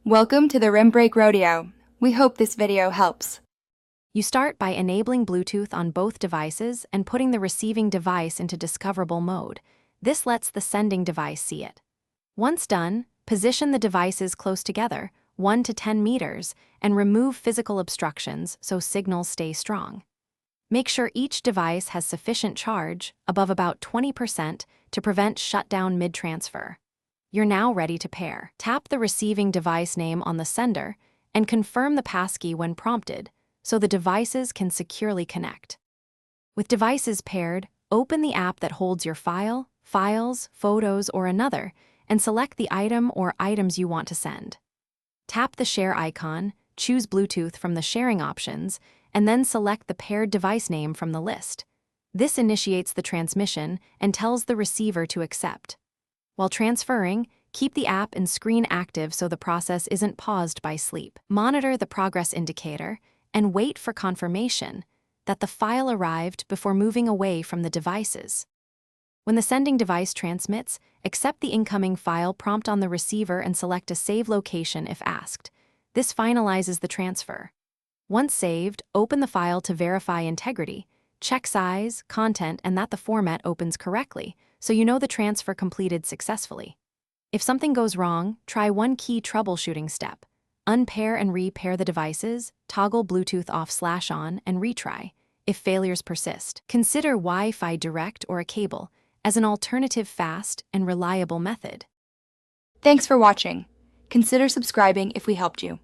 Welcome to the Rim Break Rodeo. We hope this video helps. You start by enabling Bluetooth on both devices and putting the receiving device into discoverable mode. This lets the sending device see it. Once done, position the devices close together, 1 to 10 meters, and remove physical obstructions so signals stay strong. Make sure each device has sufficient charge, above about 20%, to prevent shutdown mid-transfer. You're now ready to pair. Tap the receiving device name on the sender and confirm the passkey when prompted so the devices can securely connect. With devices paired, open the app that holds your file, files, photos, or another, and select the item or items you want to send. Tap the share icon, choose Bluetooth from the sharing options, and then select the paired device name from the list. This initiates the transmission and tells the receiver to accept. While transferring, keep the app and screen active so the process isn't paused by sleep. Monitor the progress indicator and wait for confirmation that the file arrived before moving away from the devices. When the sending device transmits, accept the incoming file prompt on the receiver and select a save location if asked. This finalizes the transfer. Once saved, open the file to verify integrity. Check size, content, and that the format opens correctly, so you know the transfer completed successfully. If something goes wrong, try one key troubleshooting step. Unpair and repair the devices, toggle Bluetooth off/on, and retry. If failures persist, consider Wi-Fi Direct or a cable as an alternative fast and reliable method. Thanks for watching. Consider subscribing if we helped you.